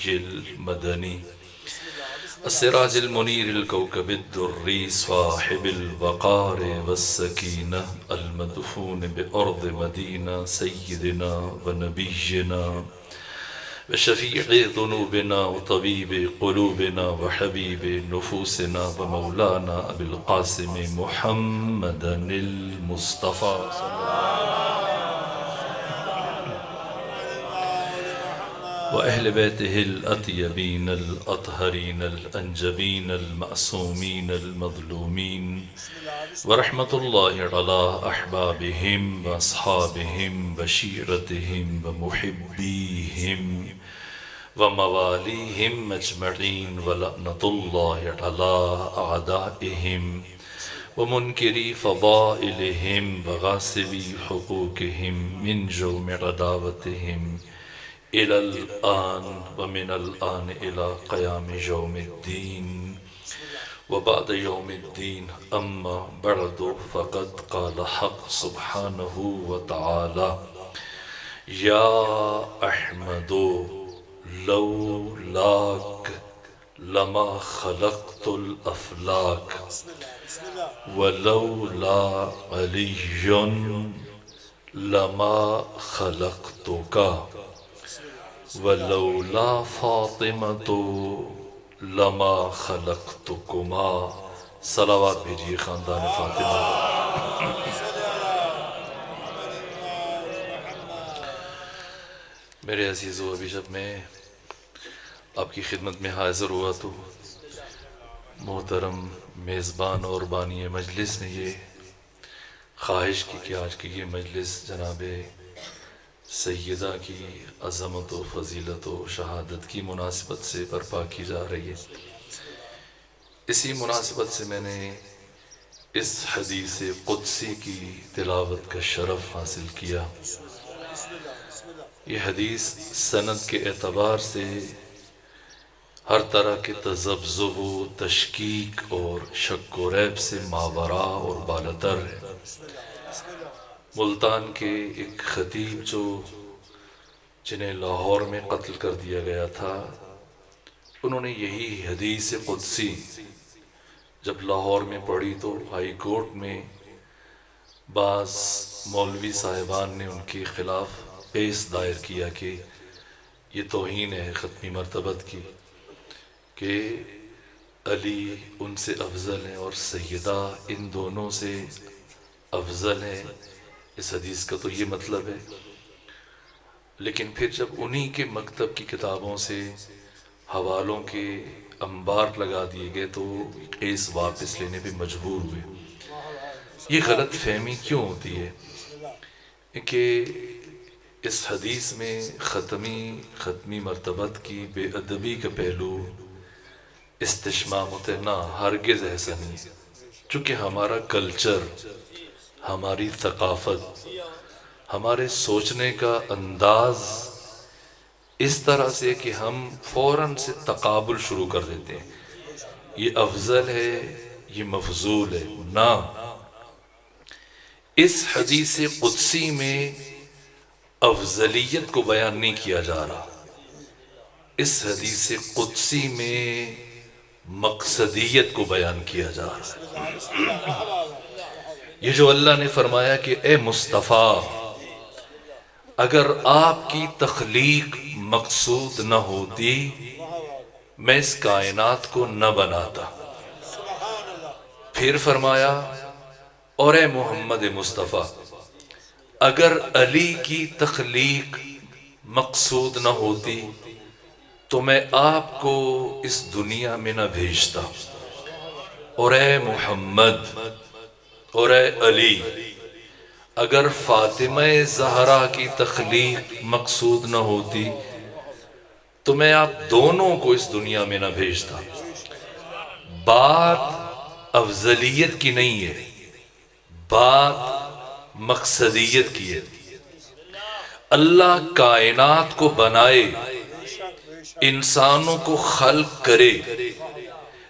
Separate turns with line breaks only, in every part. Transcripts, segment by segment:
المدني السراج المنير الكوكب الدري صاحب الوقار والسكينة المدفون بأرض مدينة سيدنا ونبينا وشفيع ذنوبنا وطبيب قلوبنا وحبيب نفوسنا ومولانا أبي القاسم محمدا المصطفى وأهل بيته الأطيبين الأطهرين الأنجبين المأسومين المظلومين ورحمة الله على أحبابهم وأصحابهم وشيرتهم ومحبيهم ومواليهم أجمعين ولعنة الله على أعدائهم ومنكري فضائلهم وغاصبي حقوقهم من جوم عداوتهم إلى الآن ومن الآن إلى قيام يوم الدين وبعد يوم الدين أما بعد فقد قال حق سبحانه وتعالى يا أحمد لولاك لما خلقت الأفلاك ولولا علي لما خلقتك ولولا فاطمة لما خلقتكما صلوات بھیجیے خاندان فاطمہ. میرے عزیزو، ابھی جب میں آپ کی خدمت میں حاضر ہوا تو محترم میزبان اور بانی مجلس نے یہ خواہش کی کہ آج کی یہ مجلس جناب سیدہ کی عظمت و فضیلت و شہادت کی مناسبت سے برپا کی جا رہی ہے. اسی مناسبت سے میں نے اس حدیث قدسی کی تلاوت کا شرف حاصل کیا. یہ حدیث سند کے اعتبار سے ہر طرح کے تذبذب و تشکیک اور شک و ریب سے ماورا اور بالاتر ہے. ملتان کے ایک خطیب جو جنہیں لاہور میں قتل کر دیا گیا تھا، انہوں نے یہی حدیث قدسی جب لاہور میں پڑھی تو ہائی کورٹ میں بعض مولوی صاحبان نے ان کے خلاف کیس دائر کیا کہ یہ توہین ہے ختمی مرتبت کی، کہ علی ان سے افضل ہیں اور سیدہ ان دونوں سے افضل ہیں. اس حدیث کا تو یہ مطلب ہے. لیکن پھر جب انہی کے مکتب کی کتابوں سے حوالوں کے انبار لگا دیے گئے تو کیس واپس لینے پہ مجبور ہوئے. یہ غلط فہمی کیوں ہوتی ہے کہ اس حدیث میں ختمی مرتبت کی بے ادبی کا پہلو استشمام ہوتے نہ، ہرگز ایسا نہیں. چونکہ ہمارا کلچر، ہماری ثقافت، ہمارے سوچنے کا انداز اس طرح سے کہ ہم فوراً سے تقابل شروع کر دیتے ہیں، یہ افضل ہے یہ مفضول ہے. نہ، اس حدیث قدسی میں افضلیت کو بیان نہیں کیا جا رہا. اس حدیث قدسی میں مقصدیت کو بیان کیا جا رہا ہے. یہ جو اللہ نے فرمایا کہ اے مصطفیٰ، اگر آپ کی تخلیق مقصود نہ ہوتی میں اس کائنات کو نہ بناتا. پھر فرمایا اور اے محمد مصطفیٰ، اگر علی کی تخلیق مقصود نہ ہوتی تو میں آپ کو اس دنیا میں نہ بھیجتا. اور اے محمد اور اے علی، اگر فاطمہ زہرا کی تخلیق مقصود نہ ہوتی تو میں آپ دونوں کو اس دنیا میں نہ بھیجتا. بات افضلیت کی نہیں ہے، بات مقصدیت کی ہے. اللہ کائنات کو بنائے، انسانوں کو خلق کرے،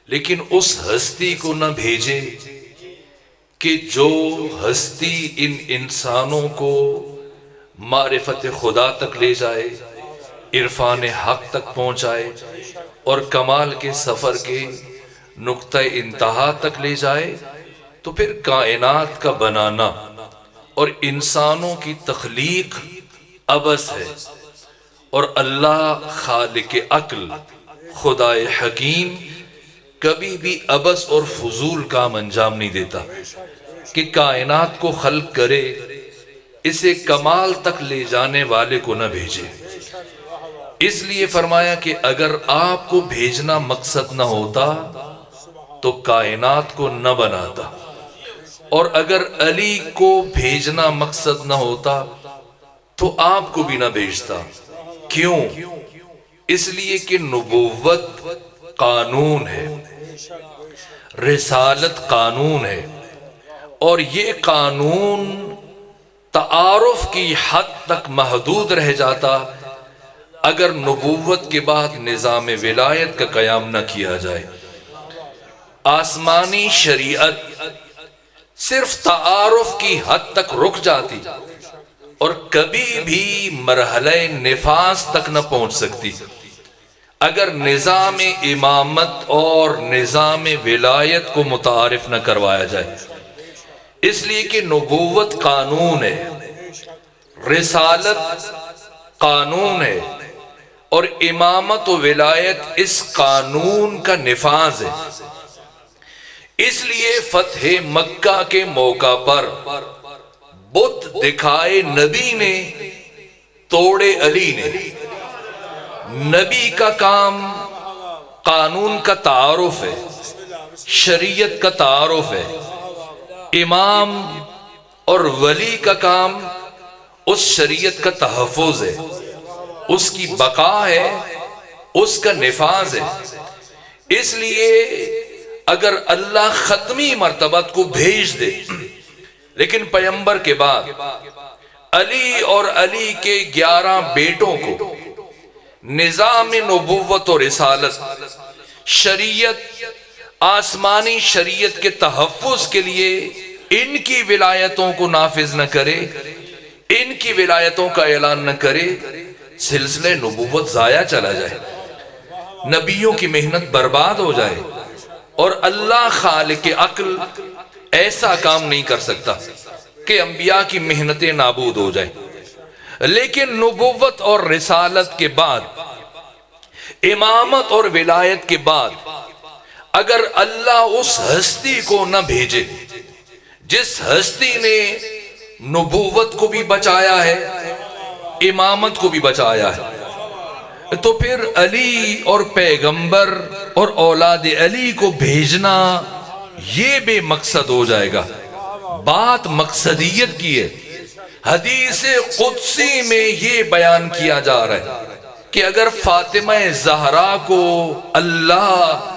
لیکن اس ہستی کو نہ بھیجے کہ جو ہستی ان انسانوں کو معرفت خدا تک لے جائے، عرفان حق تک پہنچائے اور کمال کے سفر کے نقطہ انتہا تک لے جائے، تو پھر کائنات کا بنانا اور انسانوں کی تخلیق عبث ہے، اور اللہ خالق عقل خدائے حکیم کبھی بھی عبث اور فضول کام انجام نہیں دیتا کہ کائنات کو خلق کرے، اسے کمال تک لے جانے والے کو نہ بھیجے۔ اس لیے فرمایا کہ اگر آپ کو بھیجنا مقصد نہ ہوتا تو کائنات کو نہ بناتا، اور اگر علی کو بھیجنا مقصد نہ ہوتا تو آپ کو بھی نہ بھیجتا۔ کیوں؟ اس لیے کہ نبوت قانون ہے، رسالت قانون ہے، اور یہ قانون تعارف کی حد تک محدود رہ جاتا اگر نبوت کے بعد نظام ولایت کا قیام نہ کیا جائے۔ آسمانی شریعت صرف تعارف کی حد تک رک جاتی اور کبھی بھی مرحلہ نفاذ تک نہ پہنچ سکتی اگر نظام امامت اور نظام ولایت کو متعارف نہ کروایا جائے۔ اس لیے کہ نبوت قانون ہے، رسالت قانون ہے، اور امامت و ولایت اس قانون کا نفاذ ہے۔ اس لیے فتح مکہ کے موقع پر بت دکھائے نبی نے، توڑے علی نے۔ نبی کا کام قانون کا تعارف ہے، شریعت کا تعارف ہے، امام اور ولی کا کام اس شریعت کا تحفظ ہے، اس کی بقا ہے، اس کا نفاذ ہے۔ اس لیے اگر اللہ ختمی مرتبت کو بھیج دے لیکن پیغمبر کے بعد علی اور علی کے 11 بیٹوں کو نظام نبوت و رسالت، شریعت، آسمانی شریعت کے تحفظ کے لیے ان کی ولایتوں کو نافذ نہ کرے، ان کی ولایتوں کا اعلان نہ کرے، سلسلہ نبوت ضائع چلا جائے، نبیوں کی محنت برباد ہو جائے، اور اللہ خالق عقل ایسا کام نہیں کر سکتا کہ انبیاء کی محنتیں نابود ہو جائیں۔ لیکن نبوت اور رسالت کے بعد، امامت اور ولایت کے بعد، اگر اللہ اس ہستی کو نہ بھیجے جس ہستی نے نبوت کو بھی بچایا ہے، امامت کو بھی بچایا ہے، تو پھر علی اور پیغمبر اور اولاد علی کو بھیجنا یہ بے مقصد ہو جائے گا۔ بات مقصدیت کی ہے۔ حدیث قدسی میں یہ بیان کیا جا رہا ہے کہ اگر فاطمہ زہرا کو اللہ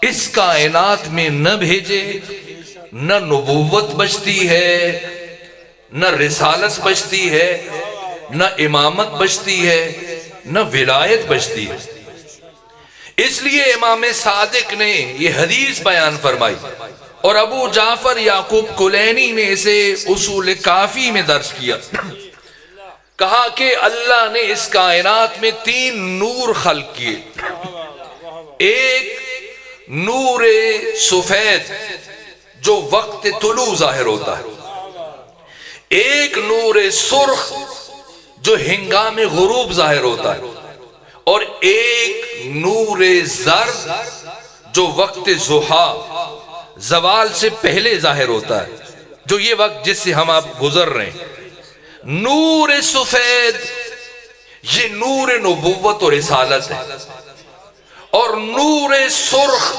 اس کائنات میں نہ بھیجے، نہ نبوت بچتی ہے، نہ رسالت بچتی ہے، نہ امامت بچتی ہے، نہ ولایت بچتی ہے۔ اس لیے امام صادق نے یہ حدیث بیان فرمائی، اور ابو جعفر یعقوب کلینی نے اسے اصول کافی میں درج کیا۔ کہا کہ اللہ نے اس کائنات میں 3 نور خلق کیے۔ ایک نور سفید جو وقت طلوع ظاہر ہوتا ہے، ایک نور سرخ جو ہنگام غروب ظاہر ہوتا ہے، اور ایک نور زرد جو وقت ضحیٰ، زوال سے پہلے ظاہر ہوتا ہے، جو یہ وقت جس سے ہم آپ گزر رہے ہیں۔ نور سفید یہ نور نبوت و رسالت ہے، اور نور سرخ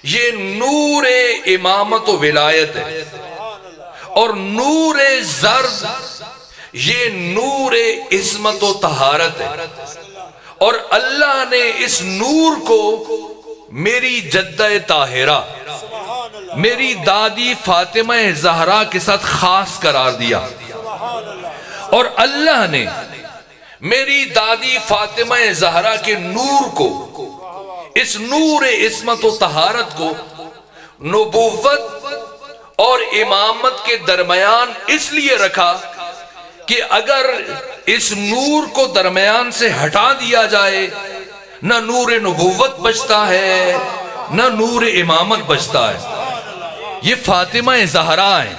یہ نور امامت و ولایت ہے، اور نور زرد یہ نور عصمت و طہارت ہے۔ اور اللہ نے اس نور کو میری جدہ طاہرہ، میری دادی فاطمہ زہرا کے ساتھ خاص قرار دیا، اور اللہ نے میری دادی فاطمہ زہرا کے نور کو، اس نور عصمت و طہارت کو نبوت اور امامت کے درمیان اس لیے رکھا کہ اگر اس نور کو درمیان سے ہٹا دیا جائے، نہ نور نبوت بچتا ہے نہ نور امامت بچتا ہے۔ یہ فاطمہ زہرا ہیں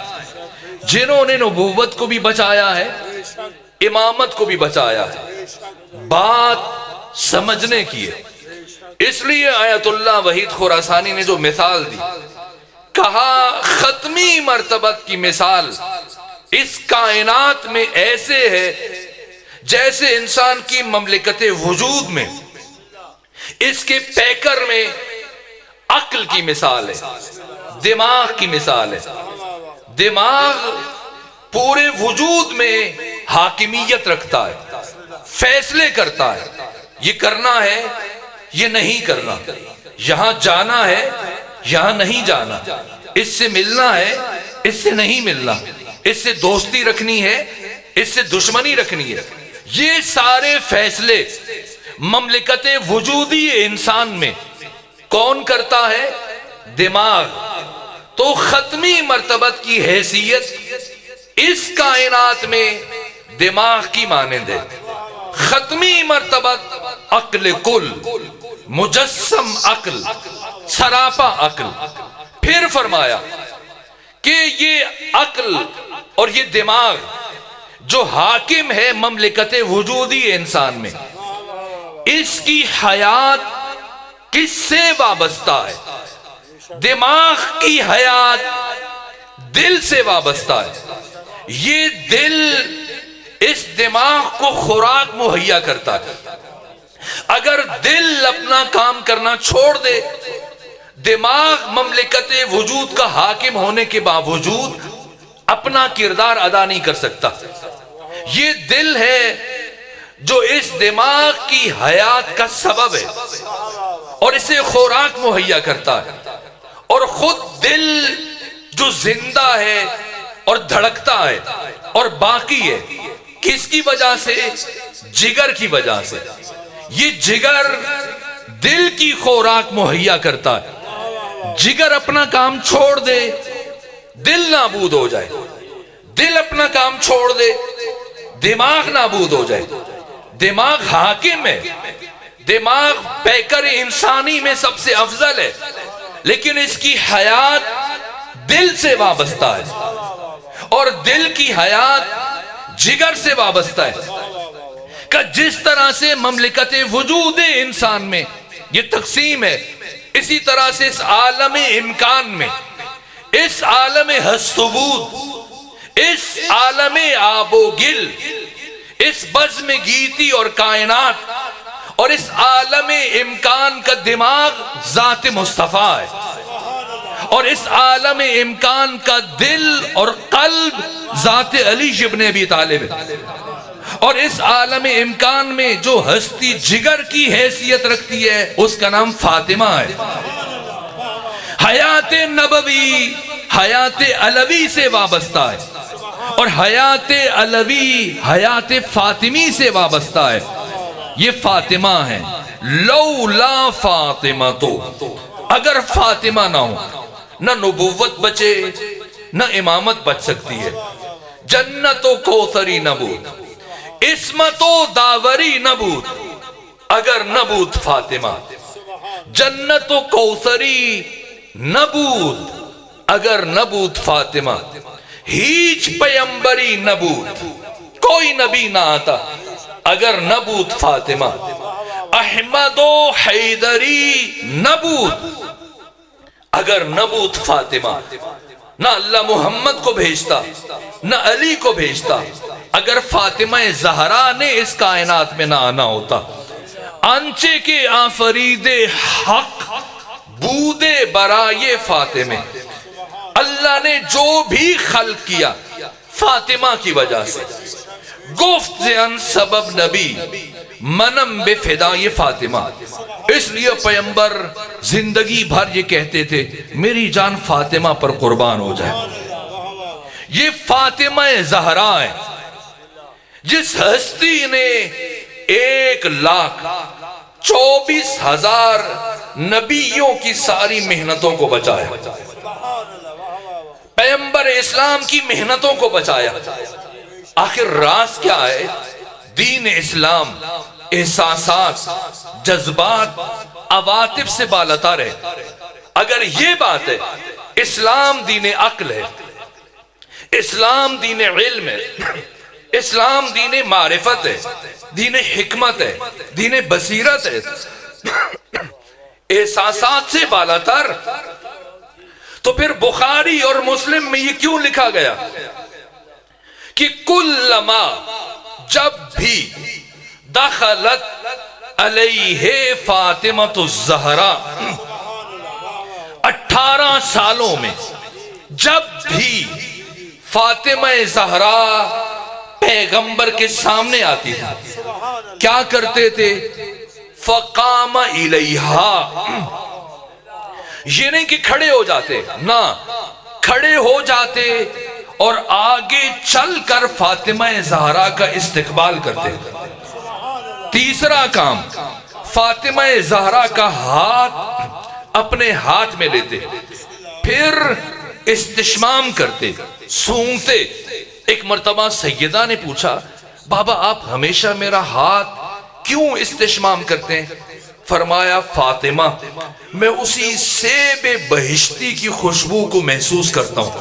جنہوں نے نبوت کو بھی بچایا ہے، امامت کو بھی بچایا ہے۔ بات سمجھنے کی ہے، اس لیے آیت اللہ وحید خراسانی نے جو مثال دی، کہا ختمی مرتبت کی مثال اس کائنات میں ایسے ہے جیسے انسان کی مملکت وجود میں اس کے پیکر میں عقل کی مثال ہے، دماغ کی مثال ہے۔ دماغ پورے وجود میں حاکمیت رکھتا ہے، فیصلے کرتا ہے، یہ کرنا ہے یہ نہیں کرنا، یہاں جانا ہے یہاں نہیں جانا، اس سے ملنا ہے اس سے نہیں ملنا، اس سے دوستی رکھنی ہے اس سے دشمنی رکھنی ہے۔ یہ سارے فیصلے مملکت وجودی انسان میں کون کرتا ہے؟ دماغ۔ تو ختمی مرتبت کی حیثیت اس کائنات میں دماغ کی مانند ہے۔ ختمی مرتبت عقل کل، مجسم عقل، سراپا عقل۔ پھر فرمایا کہ یہ عقل اور یہ دماغ جو حاکم ہے مملکت وجودی انسان میں، اس کی حیات کس سے وابستہ ہے؟ دماغ کی حیات دل سے وابستہ ہے۔ یہ دل اس دماغ کو خوراک مہیا کرتا ہے۔ اگر دل اپنا کام کرنا چھوڑ دے، دماغ مملکت وجود کا حاکم ہونے کے باوجود اپنا کردار ادا نہیں کر سکتا۔ یہ دل ہے جو اس دماغ کی حیات کا سبب ہے اور اسے خوراک مہیا کرتا ہے، اور خود دل جو زندہ ہے اور دھڑکتا ہے اور باقی ہے، کس کی وجہ سے؟ جگر کی وجہ سے۔ یہ جگر دل کی خوراک مہیا کرتا ہے۔ جگر اپنا کام چھوڑ دے، دل نابود ہو جائے۔ دل اپنا کام چھوڑ دے، دماغ نابود ہو جائے۔ دماغ حاکم ہے، دماغ پیکر انسانی میں سب سے افضل ہے، لیکن اس کی حیات دل سے وابستہ ہے، اور دل کی حیات جگر سے وابستہ ہے۔ کہ جس طرح سے مملکت وجود انسان میں یہ تقسیم ہے، اسی طرح سے اس عالم امکان میں، اس عالم ہست و بود، اس عالم آب و گل، اس بزم گیتی اور کائنات اور اس عالم امکان کا دماغ ذات مصطفیٰ ہے، اور اس عالم امکان کا دل اور قلب ذات علی ابن ابی طالب ہے، اور اس عالم امکان میں جو ہستی جگر کی حیثیت رکھتی ہے اس کا نام فاطمہ ہے۔ حیات نبوی حیات علوی سے وابستہ ہے، اور حیات علوی حیات فاطمی سے وابستہ ہے۔ یہ فاطمہ ہے۔ لولا فاطمہ، تو اگر فاطمہ نہ ہو، نہ نبوت بچے نہ امامت بچ سکتی ہے۔ جنت و کوثری نبود، عصمت و داوری نبود اگر نبود فاطمہ۔ جنت و کوثری نبود اگر نبود فاطمہ۔ ہیچ پیمبری نبود، کوئی نبی نہ آتا اگر نبود فاطمہ۔ احمد و حیدری نبود اگر نبود فاطمہ۔ نہ اللہ محمد کو بھیجتا نہ علی کو بھیجتا اگر فاطمہ زہرا نے اس کائنات میں نہ آنا ہوتا۔ انچے کے آفرید حق بودے برائے فاطمہ۔ اللہ نے جو بھی خلق کیا فاطمہ کی وجہ سے۔ گفت ان سبب نبی منم بے فدائے فاطمہ۔ اس لیے پیمبر زندگی بھر یہ کہتے تھے میری جان فاطمہ پر قربان ہو جائے۔ یہ فاطمہ زہرا ہے جس ہستی نے 1,24,000 نبیوں کی ساری محنتوں کو بچایا، پیغمبر اسلام کی محنتوں کو بچایا۔ آخر راز کیا ہے؟ دین اسلام احساسات، جذبات، عواطف سے بالاتر ہے۔ اگر یہ بات ہے اسلام دین عقل ہے، اسلام دین علم ہے، اسلام دین معرفت ہے، دین حکمت ہے، دین بصیرت ہے، احساسات سے بالاتر، تو پھر بخاری اور مسلم میں یہ کیوں لکھا گیا کہ کلما، جب بھی دخلت علیہ فاطمہ الزہرا، 18 سالوں میں جب بھی فاطمہ زہرا پیغمبر کے سامنے آتی تھی، کیا کرتے تھے؟ فقام الیہا، یہ نہیں کہ کھڑے ہو جاتے، نہ کھڑے ہو جاتے اور آگے چل کر فاطمہ زہرا کا استقبال کرتے۔ تیسرا کام، فاطمہ زہرا کا ہاتھ اپنے ہاتھ میں لیتے، پھر استشمام کرتے، سونگتے۔ ایک مرتبہ سیدہ نے پوچھا، بابا آپ ہمیشہ میرا ہاتھ کیوں استشمام کرتے ہیں؟ فرمایا فاطمہ، میں اسی سیب بہشتی کی خوشبو کو محسوس کرتا ہوں۔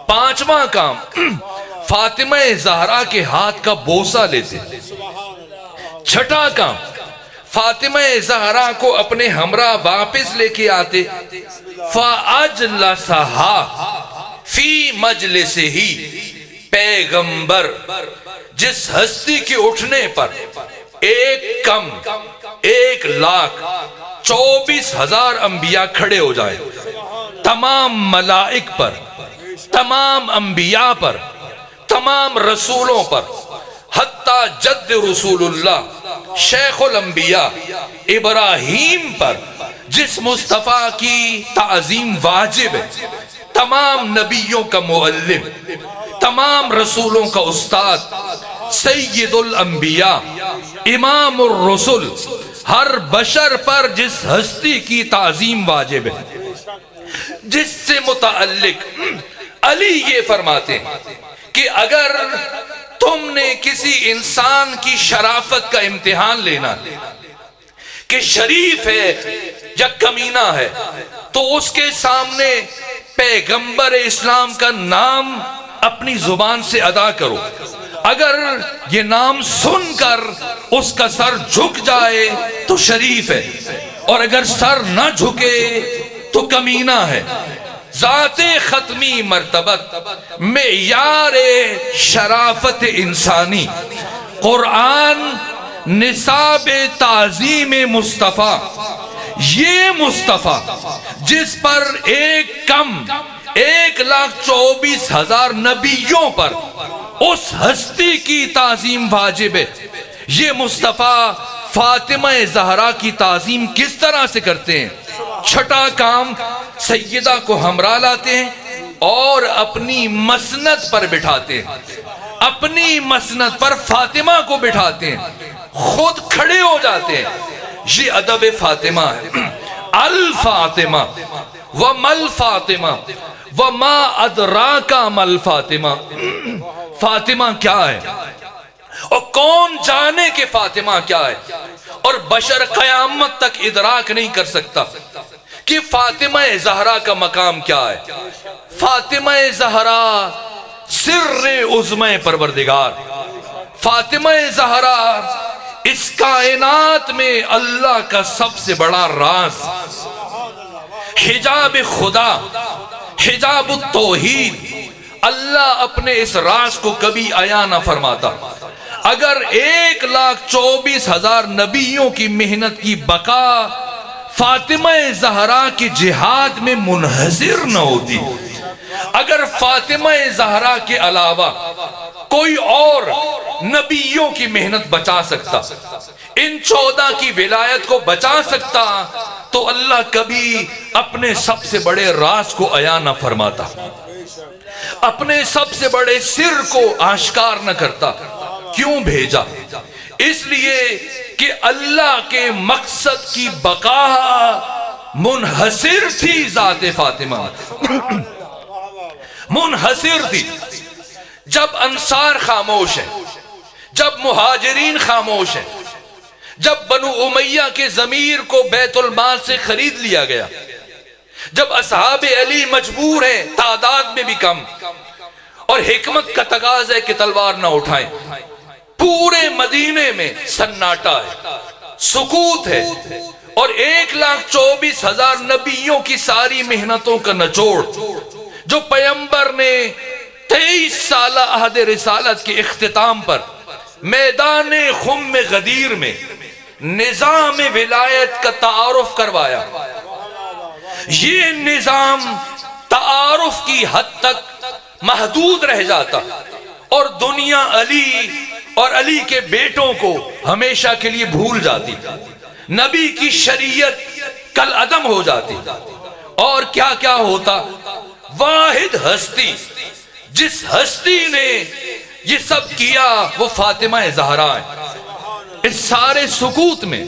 پانچواں کام، فاطمہ زہرا کے ہاتھ کا بوسہ لیتے۔ چھٹا کام، فاطمہ زہرا کو اپنے ہمراہ واپس لے کے آتے، فَأَجْلَسَهَا فی مجلسِهِ، پیغمبر جس ہستی کے اٹھنے پر 1,24,000 انبیاء کھڑے ہو جائیں، تمام ملائک پر، تمام انبیاء پر، تمام رسولوں پر، حتیٰ جد رسول اللہ شیخ الانبیاء ابراہیم پر، جس مصطفیٰ کی تعظیم واجب ہے، تمام نبیوں کا معلم، تمام رسولوں کا استاد، سید الانبیاء، امام الرسل، ہر بشر پر جس ہستی کی تعظیم واجب ہے، جس سے متعلق علی یہ فرماتے ہیں کہ اگر تم نے کسی انسان کی شرافت کا امتحان لینا کہ شریف ہے یا کمینہ ہے، تو اس کے سامنے پیغمبر اسلام کا نام اپنی زبان سے ادا کرو۔ اگر یہ نام سن کر اس کا سر جھک جائے تو شریف ہے، اور اگر سر نہ جھکے تو کمینہ ہے۔ ذات ختمی مرتبت، معیار شرافت انسانی، قرآن نصاب تعظیم مصطفیٰ، یہ مصطفیٰ جس پر 1,24,000 نبیوں پر اس ہستی کی تعظیم واجب ہے، یہ مصطفیٰ فاطمہ زہرا کی تعظیم کس طرح سے کرتے ہیں؟ چھٹا کام، سیدہ کو ہمراہ لاتے ہیں اور اپنی مسند پر بٹھاتے ہیں، اپنی مسند پر فاطمہ کو بٹھاتے ہیں، خود کھڑے ہو جاتے ہیں۔ یہ ادب فاطمہ ہے۔ الفاطمہ ومل فاطمہ وما ادراک مل فاطمہ، فاطمہ کیا ہے اور کون جانے کہ فاطمہ کیا ہے، اور بشر قیامت تک ادراک نہیں کر سکتا کہ فاطمہ زہرا کا مقام کیا ہے۔ فاطمہ زہرا سر عظمی پروردگار، فاطمہ زہرا اس کائنات میں اللہ کا سب سے بڑا راز، حجاب خدا، حجاب التوحید، اللہ اپنے اس راز کو کبھی عیاں نہ فرماتا۔ اگر 1,24,000 نبیوں کی محنت کی بقا فاطمہ زہرا کی جہاد میں منحصر نہ ہوتی، اگر فاطمہ زہرا کے علاوہ کوئی اور نبیوں کی محنت بچا سکتا، ان 14 کی ولایت کو بچا سکتا، تو اللہ کبھی اپنے سب سے بڑے راز کو عیاں نہ فرماتا، اپنے سب سے بڑے سر کو آشکار نہ کرتا۔ کیوں بھیجا؟ اس لیے کہ اللہ کے مقصد کی بقا منحصر تھی ذات فاطمہ، منحصر تھی۔ جب انصار خاموش ہیں، جب مہاجرین خاموش ہیں، جب بنو امیہ کے ضمیر کو بیت المال سے خرید لیا گیا، جب اصحاب علی مجبور ہیں تعداد میں بھی کم، اور حکمت کا تقاضا ہے کہ تلوار نہ اٹھائیں، پورے مدینے میں سناٹا ہے، سکوت ہے، اور 1,24,000 نبیوں کی ساری محنتوں کا نچوڑ جو پیغمبر نے 23 سالہ عہد رسالت کے اختتام پر میدان خم غدیر میں نظام ولایت کا تعارف کروایا، یہ نظام تعارف کی حد تک محدود رہ جاتا اور دنیا علی اور علی کے بیٹوں کو ہمیشہ کے لیے بھول جاتی، نبی کی شریعت کل عدم ہو جاتی، اور کیا کیا ہوتا؟ واحد ہستی، جس ہستی نے یہ سب کیا وہ فاطمہ زہرا ہے۔ اس سارے سکوت میں،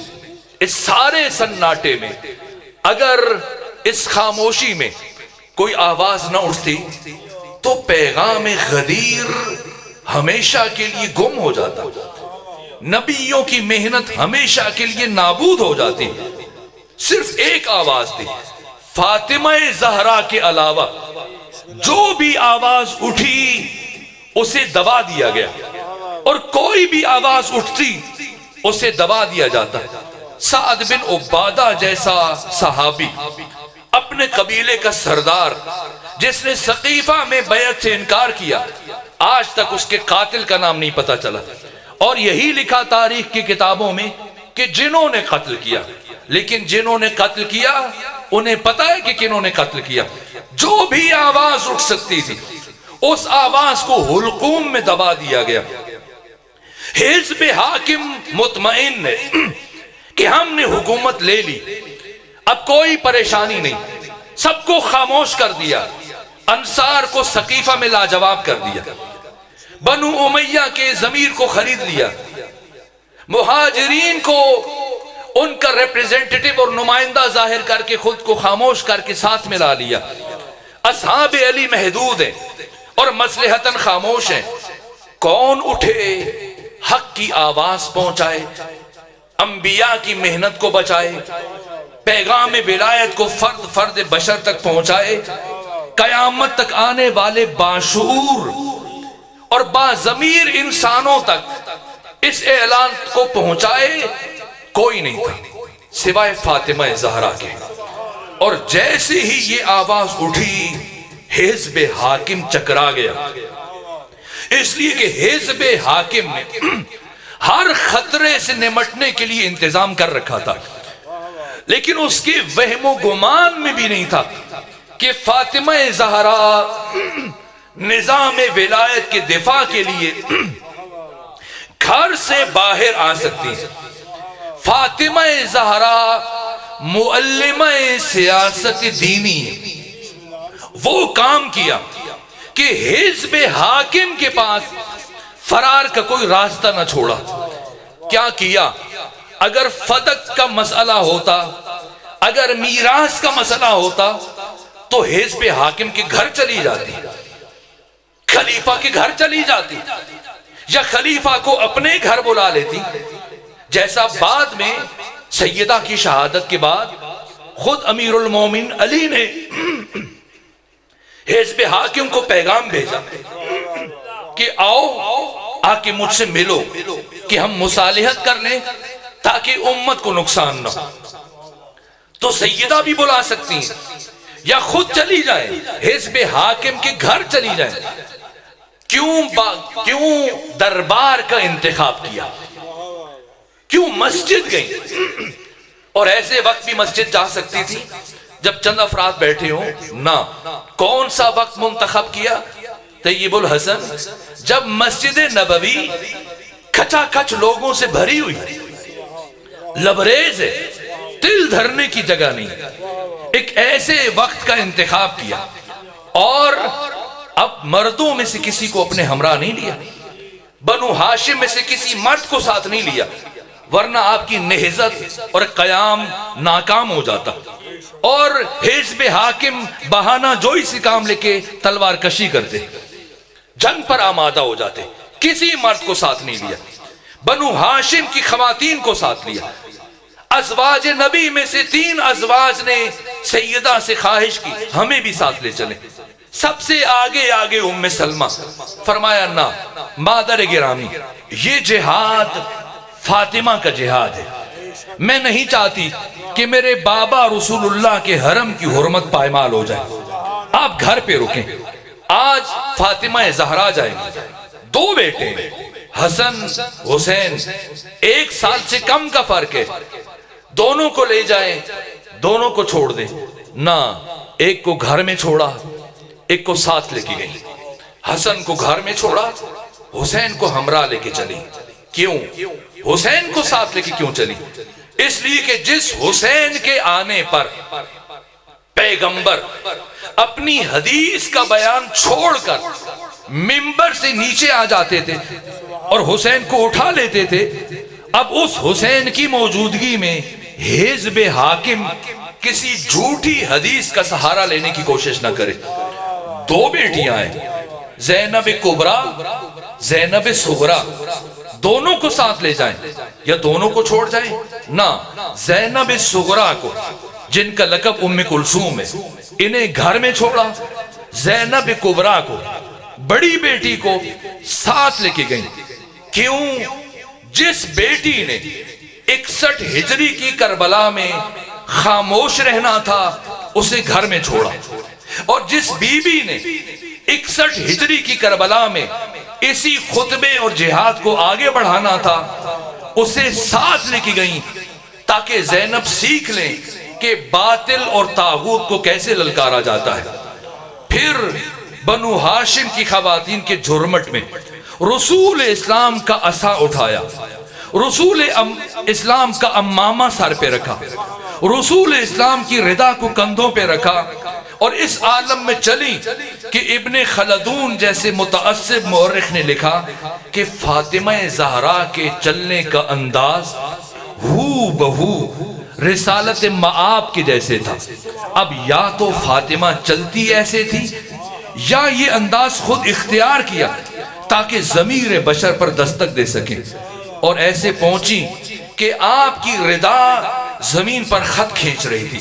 اس سارے سناٹے میں اگر اس خاموشی میں کوئی آواز نہ اٹھتی تو پیغام غدیر ہمیشہ کے لیے گم ہو جاتا، نبیوں کی محنت ہمیشہ کے لیے نابود ہو جاتی۔ صرف ایک آواز تھی، فاطمہ زہرا کے علاوہ جو بھی آواز اٹھی اسے دبا دیا گیا، اور کوئی بھی آواز اٹھتی اسے دبا دیا جاتا۔ سعد بن عبادہ جیسا صحابی، اپنے قبیلے کا سردار، جس نے سقیفہ میں بیعت سے انکار کیا، آج تک اس کے قاتل کا نام نہیں پتا چلا، اور یہی لکھا تاریخ کی کتابوں میں کہ جنہوں نے قتل کیا، لیکن جنہوں نے قتل کیا انہیں پتا ہے کہ کنہوں نے قتل کیا۔ جو بھی آواز اٹھ سکتی تھی اس آواز کو حلقوم میں دبا دیا گیا۔ حزب حاکم مطمئن ہے کہ ہم نے حکومت لے لی، اب کوئی پریشانی نہیں، سب کو خاموش کر دیا، انصار کو سقیفہ میں لاجواب کر دیا، بنو امیہ کے ضمیر کو خرید لیا، مہاجرین کو ان کا ریپریزنٹیٹو اور نمائندہ ظاہر کر کے خود کو خاموش کر کے ساتھ ملا لیا۔ اصحاب علی محدود ہیں اور مصلحتاً خاموش ہیں، کون اٹھے حق کی آواز پہنچائے، انبیاء کی محنت کو بچائے، پیغام ولایت کو فرد فرد بشر تک پہنچائے، قیامت تک آنے والے باشعور اور باضمیر انسانوں تک اس اعلان کو پہنچائے؟ کوئی نہیں تھا سوائے فاطمہ زہرا کے۔ اور جیسے ہی یہ آواز اٹھی حزب حاکم چکرا گیا، اس لیے کہ حزب حاکم نے ہر خطرے سے نمٹنے کے لیے انتظام کر رکھا تھا، لیکن اس کے وہم و گمان میں بھی نہیں تھا کہ فاطمہ زہرا نظام ولایت کے دفاع کے لیے گھر سے باہر آ سکتی ہے۔ فاطمہ زہرا معلمہ سیاست دینی ہے، وہ کام کیا کہ حزب حاکم کے پاس فرار کا کوئی راستہ نہ چھوڑا۔ کیا کیا؟ اگر فدق کا مسئلہ ہوتا، اگر میراث کا مسئلہ ہوتا تو حزب حاکم کے گھر چلی جاتی، خلیفہ کے گھر چلی جاتی، یا خلیفہ کو اپنے گھر بلا لیتی، جیسا بعد میں سیدہ کی شہادت کے بعد خود امیر المومن علی نے حزب حاکم کو پیغام بھیجا کہ آؤ آ کے مجھ سے ملو کہ ہم مصالحت کر لیں تاکہ امت کو نقصان نہ ہو۔ تو سیدہ بھی بلا سکتی ہیں یا خود چلی جائیں، حزب حاکم کے گھر چلی جائیں۔ کیوں دربار کا انتخاب کیا؟ کیوں مسجد گئی؟ اور ایسے وقت بھی مسجد جا سکتی تھی جب چند افراد بیٹھے ہوں؟ نہ، کون سا وقت منتخب کیا؟ طیب الحسن، جب مسجد نبوی کھچا کھچ لوگوں سے بھری ہوئی، لبریز ہے، دل دھرنے کی جگہ نہیں، ایک ایسے وقت کا انتخاب کیا۔ اور اب مردوں میں سے کسی کو اپنے ہمراہ نہیں لیا، بنو ہاشم میں سے کسی مرد کو ساتھ نہیں لیا، ورنہ آپ کی نہضت اور قیام ناکام ہو جاتا، اور حزب حاکم بہانہ جوئی سے کام لے کے تلوار کشی کرتے، جنگ پر آمادہ ہو جاتے۔ کسی مرد کو ساتھ نہیں لیا۔ بنو ہاشم کی خواتین کو ساتھ لیا. ازواج نبی میں سے 3 ازواج نے سیدہ سے خواہش کی ہمیں بھی ساتھ لے چلیں. سب سے آگے آگے ام سلمہ. فرمایا نہ مادر گرامی، یہ جہاد فاطمہ کا جہاد ہے. میں نہیں چاہتی کہ میرے بابا رسول اللہ کے حرم کی حرمت پائمال ہو جائے. آپ گھر پہ رکیں. آج فاطمہ زہرا جائیں گی. 2 بیٹے ہیں، حسن حسین، 1 سال سے کم کا فرق ہے. دونوں کو لے جائیں، دونوں کو چھوڑ دیں. نہ، ایک کو گھر میں چھوڑا، ایک کو ساتھ لے کے گئی. حسن کو گھر میں چھوڑا، حسین کو ہمراہ لے کے چلی. کیوں حسین کو ساتھ لے کے کیوں چلی؟ اس لیے کہ جس حسین کے آنے پر پیغمبر اپنی حدیث کا بیان چھوڑ کر منبر سے نیچے آ جاتے تھے اور حسین کو اٹھا لیتے تھے، اب اس حسین کی موجودگی میں حزب حاکم کسی جھوٹی حدیث کا سہارا لینے کی کوشش نہ کرے. 2 بیٹیاں ہیں، زینب کبریٰ، زینب صغریٰ. دونوں کو ساتھ لے جائیں یا دونوں کو چھوڑ جائیں؟ نہ، زینب صغریٰ کو جن کا لقب ام کلثوم ہے انہیں گھر میں چھوڑا. زینب کبریٰ کو، بڑی بیٹی کو ساتھ لے کے گئیں. کیوں؟ جس بیٹی نے 61 ہجری کی کربلا میں خاموش رہنا تھا اسے گھر میں چھوڑا، اور جس بی بی نے 61 ہجری کی کربلا میں اسی خطبے اور جہاد کو آگے بڑھانا تھا اسے ساتھ لے کے گئیں تاکہ زینب سیکھ لیں کہ باطل اور طاغوت کو کیسے للکارا جاتا ہے. پھر بنو ہاشم کی خواتین کے جھرمٹ میں رسول اسلام کا عصا اٹھایا، رسول اسلام کا امامہ سر پہ رکھا، رسول اسلام کی ردا کو کندھوں پہ رکھا، اور اس عالم میں چلی کہ ابن خلدون جیسے متعصب مورخ نے لکھا کہ فاطمہ زہرا کے چلنے کا انداز ہو بہو رسالت مآب کے جیسے تھا. اب یا تو فاطمہ چلتی ایسے تھی یا یہ انداز خود اختیار کیا تاکہ ضمیر بشر پر دستک دے سکیں، اور ایسے پہنچی کہ آپ کی ردا زمین پر خط کھینچ رہی تھی.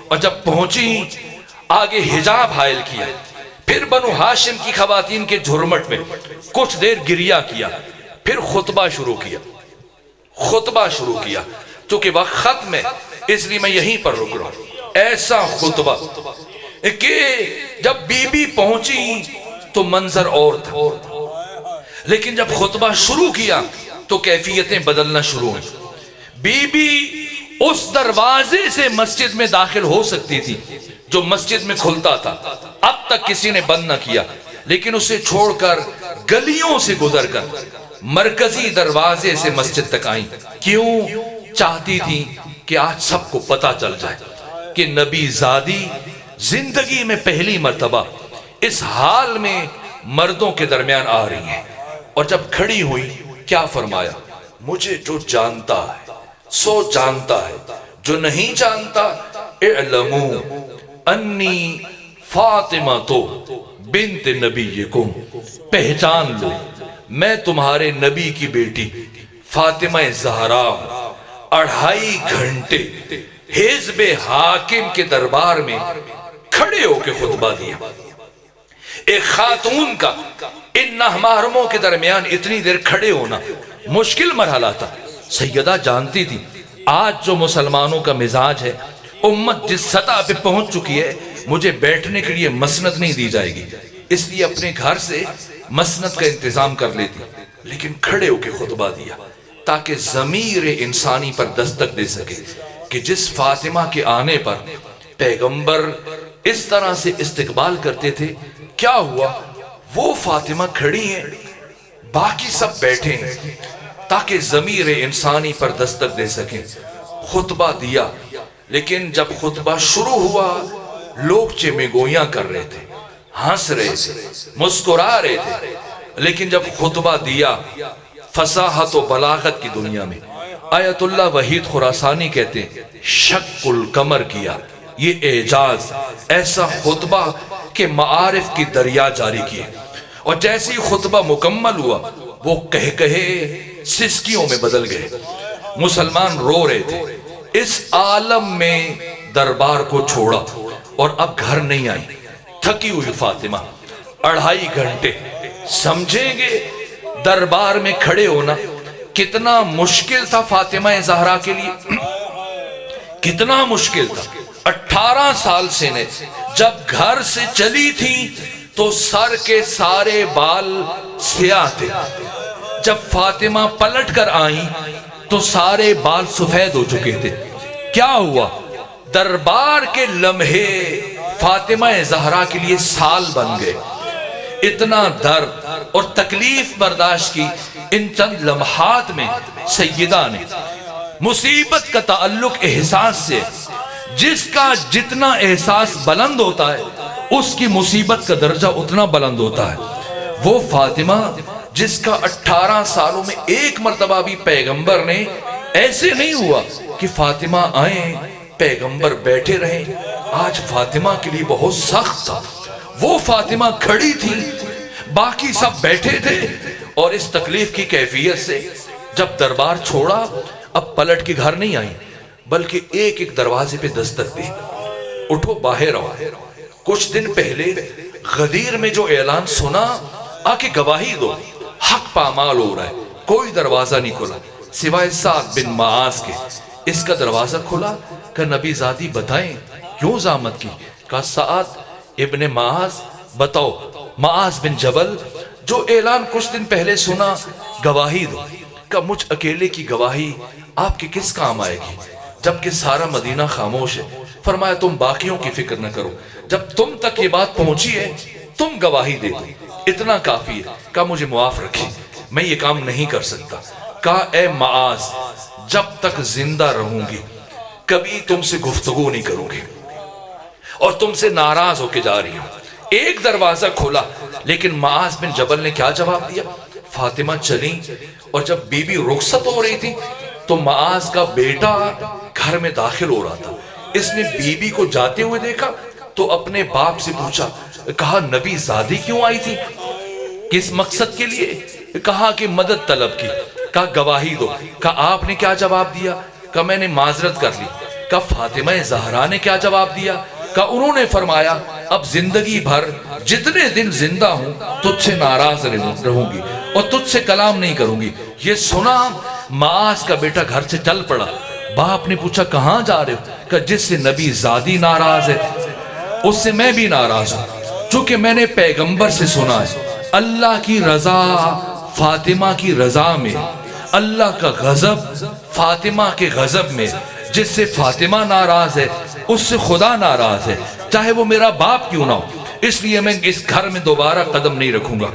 اور جب پہنچی آگے حجاب حائل کیا. پھر بنو ہاشم کی خواتین کے جھرمٹ میں کچھ دیر گریہ کیا، پھر خطبہ شروع کیا. چونکہ وقت ختم ہے اس لیے میں یہیں پر رک رہا ہوں. ایسا خطبہ کہ جب بی بی پہنچی تو منظر اور تھا، لیکن جب خطبہ شروع کیا تو کیفیتیں بدلنا شروع ہوئی. بی بی اس دروازے سے مسجد میں داخل ہو سکتی تھی جو مسجد میں کھلتا تھا، اب تک کسی نے بند نہ کیا، لیکن اسے چھوڑ کر گلیوں سے گزر کر مرکزی دروازے سے مسجد تک آئیں. کیوں؟ چاہتی تھی کہ آج سب کو پتا چل جائے کہ نبی زادی زندگی میں پہلی مرتبہ اس حال میں مردوں کے درمیان آ رہی ہیں. اور جب کھڑی ہوئی کیا فرمایا؟ مجھے جو جانتا ہے سو جانتا ہے، جو نہیں جانتا اعلموا انی فاطمہ تو بنت نبیکم، پہچان لو میں تمہارے نبی کی بیٹی فاطمہ زہرا ہوں. 2.5 گھنٹے حزب حاکم کے دربار میں کھڑے ہو کے خطبہ دیا. ایک خاتون کا ان محرموں کے درمیان اتنی دیر کھڑے ہونا مشکل مرحلہ تھا. سیدہ جانتی تھی آج جو مسلمانوں کا مزاج ہے، امت جس سطح پہ پہنچ چکی ہے، مجھے بیٹھنے کے لیے مسند نہیں دی جائے گی، اس لیے اپنے گھر سے مسند کا انتظام کر لیتی، لیکن کھڑے ہو کے خطبہ دیا تاکہ ضمیر انسانی پر دستک دے سکے کہ جس فاطمہ کے آنے پر پیغمبر اس طرح سے استقبال کرتے تھے کیا ہوا. وہ فاطمہ کھڑی ہیں، باقی سب بیٹھے ہیں تاکہ ضمیر انسانی پر دستک دے سکیں. خطبہ دیا، لیکن جب خطبہ شروع ہوا لوگ چمے گویاں کر رہے تھے، ہنس رہے تھے، مسکرا رہے تھے. لیکن جب خطبہ دیا فصاحت و بلاغت کی دنیا میں آیت اللہ وحید خراسانی کہتے ہیں شق القمر کیا. یہ اعجاز، ایسا خطبہ کہ معارف کی دریا جاری کیے. اور جیسی خطبہ مکمل ہوا وہ کہے سسکیوں میں بدل گئے، مسلمان رو رہے تھے۔ اس عالم میں دربار کو چھوڑا اور اب گھر نہیں آئی، تھکی ہوئی فاطمہ 2.5 گھنٹے۔ سمجھیں گے دربار میں کھڑے ہونا کتنا مشکل تھا فاطمہ زہرا کے لیے، کتنا مشکل تھا۔ 18 سال سے نے جب گھر سے چلی تھی تو سر کے سارے بال سیاہ تھے، جب فاطمہ پلٹ کر آئیں تو سارے بال سفید ہو چکے تھے۔ کیا ہوا؟ دربار کے لمحے فاطمہ زہرا کے لیے سال بن گئے۔ اتنا درد اور تکلیف برداشت کی ان چند لمحات میں سیدہ نے۔ مصیبت کا تعلق احساس سے، جس کا جتنا احساس بلند ہوتا ہے اس کی مصیبت کا درجہ اتنا بلند ہوتا ہے۔ وہ فاطمہ جس کا 18 سالوں میں ایک مرتبہ بھی پیغمبر نے ایسے نہیں ہوا کہ فاطمہ آئیں پیغمبر بیٹھے رہیں، آج فاطمہ کے لیے بہت سخت تھا۔ وہ فاطمہ کھڑی تھی، باقی سب بیٹھے تھے، اور اس تکلیف کی کیفیت سے جب دربار چھوڑا اب پلٹ کے گھر نہیں آئی بلکہ ایک ایک دروازے پہ دستک دی، اٹھو باہر آؤ۔ کچھ دن پہلے غدیر میں جو اعلان سنا، آ کے گواہی دو، حق پامال ہو رہا ہے۔ کوئی دروازہ نہیں کھلا سوائے سعد بن معاذ کے۔ اس کا دروازہ کھلا کہ نبی زادی بتائیں کیوں زحمت کی؟ کہا سعد ابن معاذ بتاؤ، معاذ بن جبل جو اعلان کچھ دن پہلے سنا، گواہی دو۔ کہ مجھ اکیلے کی گواہی آپ کے کس کام آئے گی جبکہ سارا مدینہ خاموش ہے؟ فرمایا تم باقیوں کی فکر نہ کرو، جب تم تک یہ بات پہنچی ہے تم گواہی دے دو، اتنا کافی ہے۔ کہا مجھے معاف رکھیں، میں یہ کام نہیں کر سکتا۔ کہا اے معاذ جب تک زندہ رہوں گی کبھی تم سے گفتگو نہیں کروں گی اور تم سے ناراض ہو کے جا رہی ہوں۔ ایک دروازہ کھولا لیکن معاذ بن جبل نے کیا جواب دیا؟ فاطمہ چلی اور جب بی بی رخصت ہو رہی تھی تو معاذ کا بیٹا گھر میں داخل ہو رہا تھا۔ اس نے بی بی کو جاتے ہوئے دیکھا تو اپنے باپ سے پوچھا، کہا نبی زادی کیوں آئی تھی؟ کس مقصد کے لیے؟ کہا کہ مدد طلب کی۔ کہا گواہی دو۔ کہا آپ نے کیا جواب دیا؟ کہا میں نے معذرت کر لی۔ کہا فاطمہ زہرا نے کیا جواب دیا؟ کہا انہوں نے فرمایا اب زندگی بھر جتنے دن زندہ ہوں تجھ سے ناراض رہوں گی اور تجھ سے کلام نہیں کروں گی۔ یہ سنا معاذ کا بیٹا گھر سے چل پڑا۔ باپ نے پوچھا کہاں جا رہے ہو؟ کہ جس سے نبی زادی ناراض ہے اس سے میں بھی ناراض ہوں، چونکہ میں نے پیغمبر سے سنا ہے اللہ کی رضا فاطمہ کی رضا میں، اللہ کا غضب فاطمہ کے غضب میں۔ جس سے فاطمہ ناراض ہے اس سے خدا ناراض ہے، چاہے وہ میرا باپ کیوں نہ ہو۔ اس لیے میں اس گھر میں دوبارہ قدم نہیں رکھوں گا۔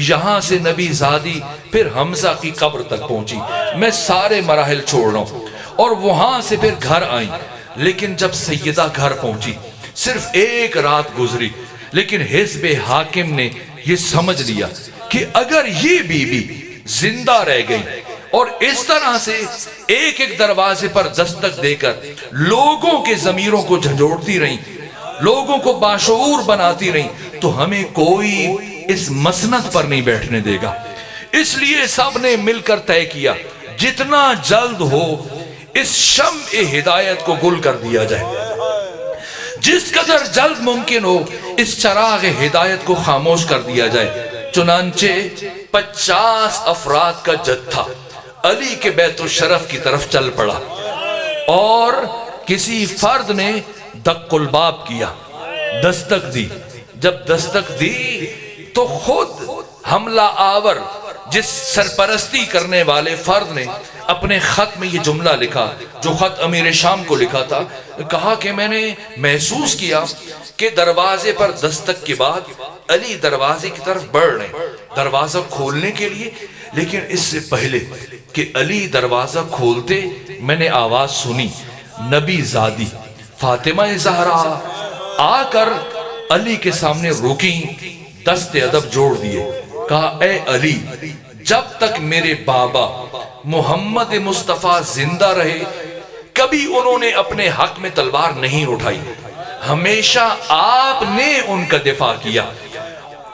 یہاں سے نبی زادی پھر حمزہ کی قبر تک پہنچی، میں سارے مراحل چھوڑ رہا ہوں، اور وہاں سے پھر گھر آئیں۔ لیکن جب سیدہ گھر پہنچی صرف ایک رات گزری، لیکن حزب حاکم نے یہ سمجھ لیا کہ اگر یہ بی بی زندہ رہ گئی اور اس طرح سے ایک ایک دروازے پر دستک دے کر لوگوں کے ضمیروں کو جھنجھوڑتی رہیں، لوگوں کو باشعور بناتی رہیں، تو ہمیں کوئی اس مسند پر نہیں بیٹھنے دے گا۔ اس لیے سب نے مل کر طے کیا جتنا جلد ہو اس شمع ہدایت کو گل کر دیا جائے، جس قدر جلد ممکن ہو اس چراغ ہدایت کو خاموش کر دیا جائے۔ چنانچہ 50 افراد کا جتھا علی کے بیت الشرف کی طرف چل پڑا، اور کسی فرد نے دق الباب کیا، دستک دی۔ جب دستک دی تو خود حملہ آور جس سرپرستی کرنے والے فرد نے اپنے خط میں یہ جملہ لکھا جو خط امیر شام کو لکھا تھا۔ کہا کہ میں نے محسوس کیا کہ دروازے پر دستک کے بعد علی دروازے کی طرف بڑھ رہے ہیں دروازہ کھولنے کے لیے، لیکن اس سے پہلے کہ علی دروازہ کھولتے میں نے آواز سنی، نبی زادی فاطمہ زہرا آ کر علی کے سامنے رکی، دست ادب جوڑ دیے۔ کہا اے علی، جب تک میرے بابا محمد مصطفیٰ زندہ رہے کبھی انہوں نے اپنے حق میں تلوار نہیں اٹھائی، ہمیشہ آپ نے ان کا دفاع کیا،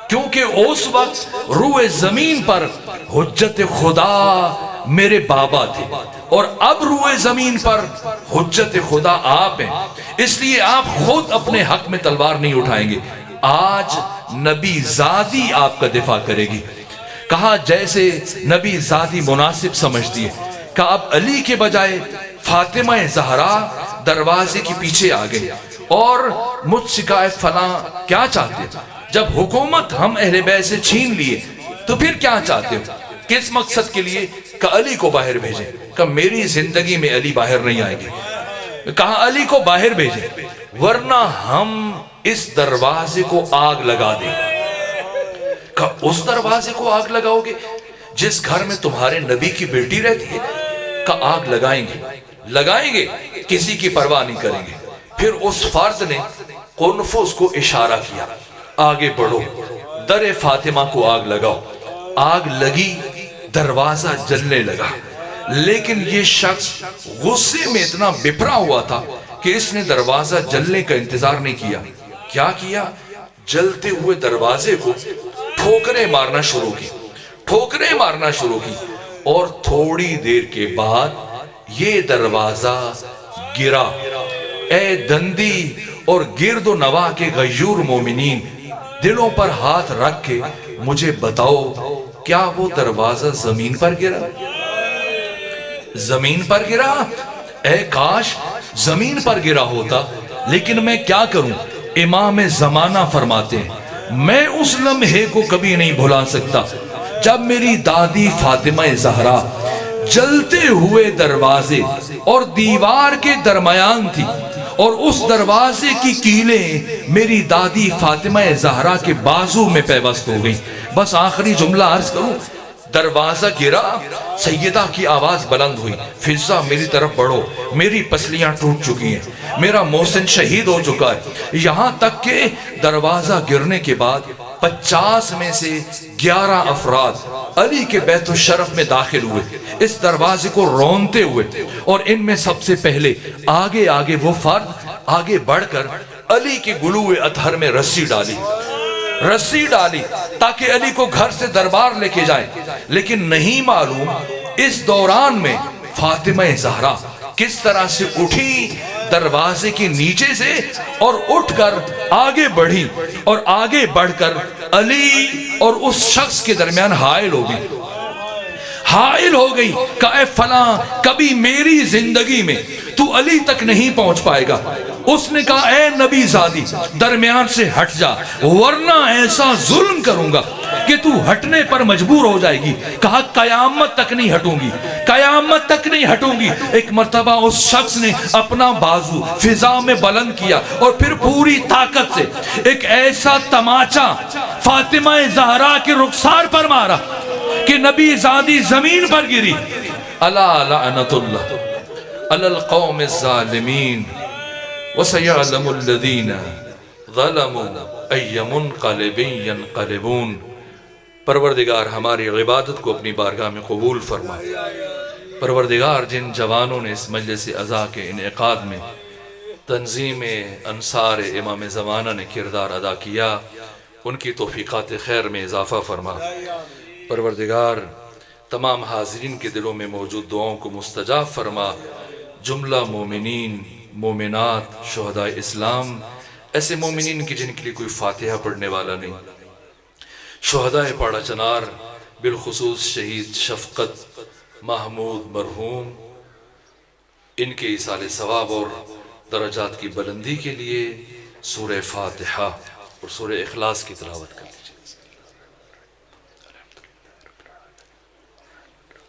کیونکہ اس وقت روئے زمین پر حجت خدا میرے بابا تھے اور اب روئے زمین پر حجت خدا آپ ہیں، اس لیے آپ خود اپنے حق میں تلوار نہیں اٹھائیں گے، آج نبی زادی آپ کا دفاع کرے گی۔ کہا جیسے نبی زادی مناسب سمجھتی ہے، کہا اب علی کے بجائے فاطمہ زہرا دروازے کے پیچھے آ گئے اور مجھ سے کہا فلاں کیا چاہتے ہو؟ جب حکومت ہم اہل بیت سے چھین لیے تو پھر کیا چاہتے ہو؟ کس مقصد کے لیے؟ کہ علی کو باہر بھیجیں۔ کہ میری زندگی میں علی باہر نہیں آئیں گے۔ کہا علی کو باہر بھیجیں ورنہ ہم اس دروازے کو آگ لگا دیں۔ کہ اس دروازے کو آگ لگاؤ گے جس گھر میں تمہارے نبی کی بیٹی رہتی ہے؟ کہ آگ لگائیں گے، کسی کی پرواہ نہیں کریں گے۔ پھر اس فرد نے قنفذ کو اشارہ کیا، آگے بڑھو، در فاطمہ کو آگ لگاؤ۔ آگ لگی، دروازہ جلنے لگا، لیکن یہ شخص غصے میں اتنا بپرا ہوا تھا کہ اس نے دروازہ جلنے کا انتظار نہیں کیا۔ کیا کیا؟ جلتے ہوئے دروازے کو ٹھوکریں مارنا شروع کی اور تھوڑی دیر کے بعد یہ دروازہ گرا۔ اے دندی اور گرد و نواح کے غیور مومنین، دلوں پر ہاتھ رکھ کے مجھے بتاؤ، کیا وہ دروازہ زمین پر گرا؟ زمین پر گرا؟ اے کاش زمین پر گرا ہوتا، لیکن میں کیا کروں؟ امام زمانہ فرماتے ہیں میں اس لمحے کو کبھی نہیں بھلا سکتا جب میری دادی فاطمہ زہرا جلتے ہوئے دروازے اور دیوار کے درمیان تھی اور اس دروازے کی کیلیں میری دادی فاطمہ زہرا کے بازو میں پیوست ہو گئی۔ بس آخری جملہ عرض کروں، دروازہ گرا، سیدہ کی آواز بلند ہوئی، فضہ میری طرف بڑھو، میری پسلیاں ٹوٹ چکی ہیں، میرا محسن شہید ہو چکا ہے۔ یہاں تک کہ دروازہ گرنے کے بعد 50 میں سے 11 افراد علی کے بیت الشرف میں داخل ہوئے اس دروازے کو رونتے ہوئے، اور ان میں سب سے پہلے آگے وہ فرد آگے بڑھ کر علی کے گلوئے اطہر میں رسی ڈالی تاکہ علی کو گھر سے دربار لے کے جائے۔ لیکن نہیں معلوم اس دوران میں فاطمہ زہرا کس طرح سے اٹھی دروازے کے نیچے سے اور اٹھ کر آگے بڑھی اور آگے بڑھ کر علی اور اس شخص کے درمیان حائل ہو گئی کہ اے فلاں کبھی میری زندگی میں تو علی تک نہیں پہنچ پائے گا۔ اس نے کہا اے نبی زادی درمیان سے ہٹ جا ورنہ ایسا ظلم کروں گا کہ تو ہٹنے پر مجبور ہو جائے گی۔ کہا قیامت تک نہیں ہٹوں گی۔ ایک مرتبہ اس شخص نے اپنا بازو فضا میں بلند کیا اور پھر پوری طاقت سے ایک ایسا تماچا فاطمہ زہرا کے رخسار پر مارا کہ نبی زادی زمین پر گری۔ الا لعنت اللہ علی القوم الظالمین وَسَيَعْلَمُ الَّذِينَ ظَلَمُوا أَيَّ مُنْقَلِبٍ يَنْقَلِبُونَ۔ پروردگار ہماری عبادت کو اپنی بارگاہ میں قبول فرما۔ پروردگار جن جوانوں نے اس مجلس عزا کے انعقاد میں تنظیم انصار امام زمانہ نے کردار ادا کیا، ان کی توفیقات خیر میں اضافہ فرما۔ پروردگار تمام حاضرین کے دلوں میں موجود دعاؤں کو مستجاب فرما۔ جملہ مومنین، مومنات، شہداء اسلام، ایسے مومنین کی جن کے لیے کوئی فاتحہ پڑھنے والا نہیں، شہداء پاڑا چنار، بالخصوص شہید شفقت محمود مرحوم، ان کے ایصال ثواب اور درجات کی بلندی کے لیے سورہ فاتحہ اور سورہ اخلاص کی تلاوت کر لیجیے۔